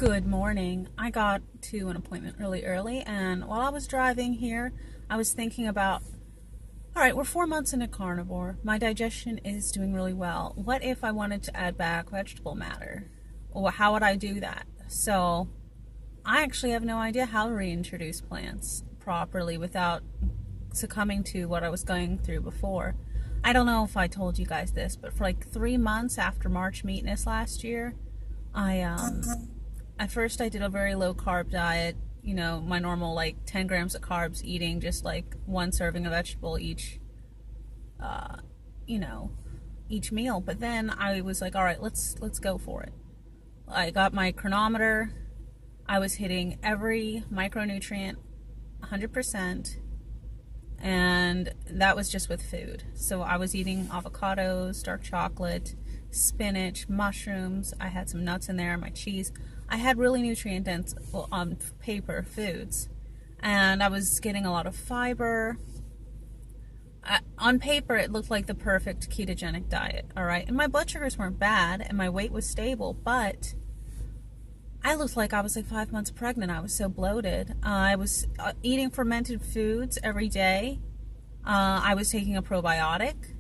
Good morning. I got to an appointment really early, and while I was driving here, I was thinking about, all right, we're 4 months into carnivore. My digestion is doing really well. What if I wanted to add back vegetable matter? Well, how would I do that? So I actually have no idea how to reintroduce plants properly without succumbing to what I was going through before. I don't know if I told you guys this, but for like 3 months after March Meatness last year, at first I did a very low carb diet, my normal like 10 grams of carbs, eating just like one serving of vegetable each, each meal. But then I was like, all right, let's go for it. I got my chronometer. I was hitting every micronutrient 100%. And that was just with food. So I was eating avocados, dark chocolate, spinach, mushrooms. I had some nuts in there, my cheese. I had really nutrient dense, on paper, foods. And I was getting a lot of fiber. On paper, it looked like the perfect ketogenic diet, all right? And my blood sugars weren't bad, and my weight was stable, but I looked like I was like 5 months pregnant. I was so bloated. I was eating fermented foods every day. I was taking a probiotic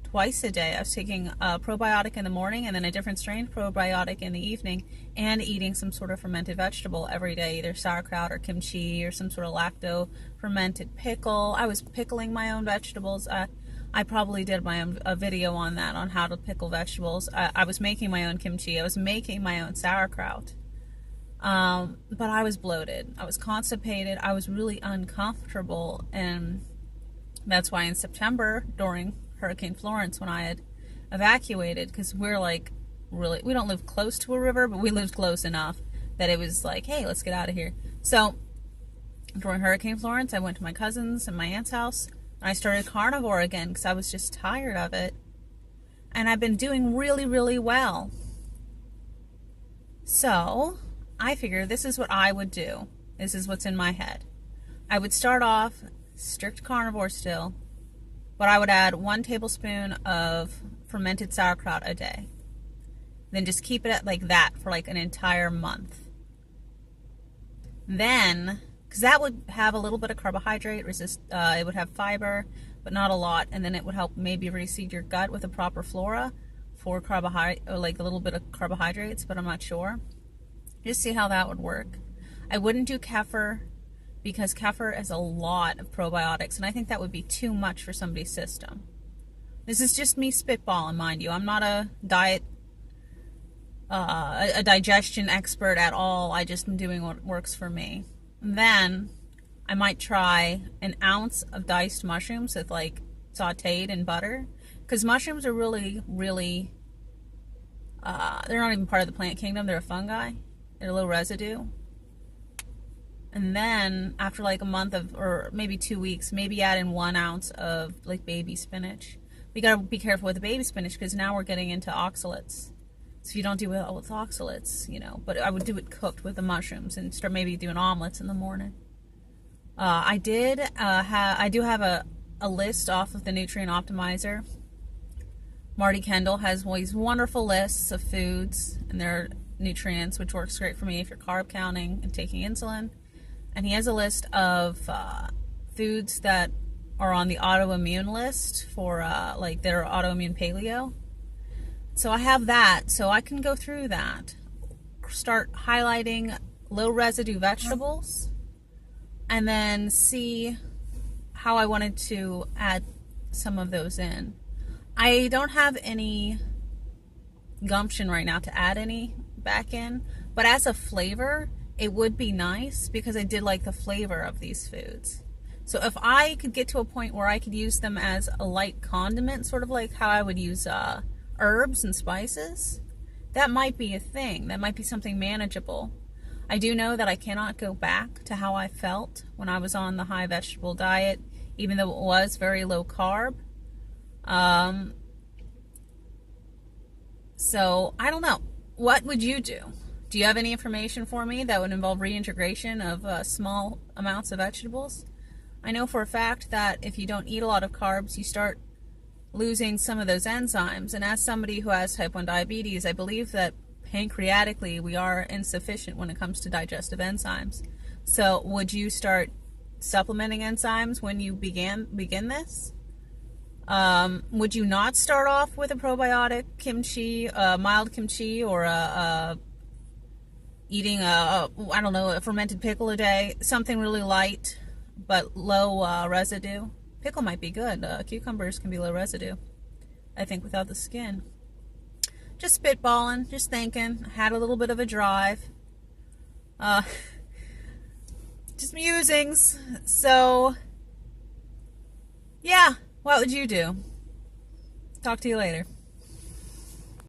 twice a day. I was taking a probiotic in the morning and then a different strain probiotic in the evening, and eating some sort of fermented vegetable every day, either sauerkraut or kimchi or some sort of lacto fermented pickle. I was pickling my own vegetables. I probably did a video on that, on how to pickle vegetables. I was making my own kimchi. I was making my own sauerkraut. But I was bloated. I was constipated. I was really uncomfortable. And that's why in September, during Hurricane Florence, when I had evacuated, because we're like, really, we don't live close to a river, but we lived close enough that it was like, hey, let's get out of here. So during Hurricane Florence, I went to my cousin's and my aunt's house, and I started carnivore again because I was just tired of it. And I've been doing really, really well. So I figure this is what I would do. This is what's in my head. I would start off strict carnivore still, but I would add 1 tablespoon of fermented sauerkraut a day. Then just keep it at like that for like an entire month. Then, because that would have a little bit of carbohydrate, it would have fiber, but not a lot, and then it would help maybe reseed your gut with a proper flora for carbohydrate, or like a little bit of carbohydrates, but I'm not sure. Just see how that would work. I wouldn't do kefir because kefir has a lot of probiotics, and I think that would be too much for somebody's system. This is just me spitballing, mind you. I'm not a digestion expert at all. I just am doing what works for me. And then I might try an ounce of diced mushrooms with like sauteed in butter, because mushrooms are really, really, they're not even part of the plant kingdom. They're a fungi. They're a low residue. And then after like a month or maybe 2 weeks, maybe add in 1 ounce of like baby spinach. We gotta be careful with the baby spinach because now we're getting into oxalates. So if you don't do well with oxalates, but I would do it cooked with the mushrooms and start maybe doing omelets in the morning. I do have a list off of the Nutrient Optimizer. Marty Kendall has these wonderful lists of foods and their nutrients, which works great for me if you're carb counting and taking insulin. And he has a list of foods that are on the autoimmune list for like their autoimmune paleo. So I have that, so I can go through that, start highlighting low residue vegetables, and then see how I wanted to add some of those in. I don't have any gumption right now to add any back in, but as a flavor, it would be nice because I did like the flavor of these foods. So if I could get to a point where I could use them as a light condiment, sort of like how I would use herbs and spices, that might be a thing. That might be something manageable. I do know that I cannot go back to how I felt when I was on the high vegetable diet, even though it was very low carb. So I don't know. What would you do? Do you have any information for me that would involve reintegration of small amounts of vegetables? I know for a fact that if you don't eat a lot of carbs, you start losing some of those enzymes. And as somebody who has type 1 diabetes, I believe that pancreatically, we are insufficient when it comes to digestive enzymes. So would you start supplementing enzymes when you begin this? Would you not start off with a probiotic kimchi, mild kimchi, or eating I don't know, a fermented pickle a day, something really light but low residue? Pickle might be good. Cucumbers can be low residue, I think, without the skin. Just spitballing, just thinking. I had a little bit of a drive. Just musings. So, yeah, what would you do? Talk to you later.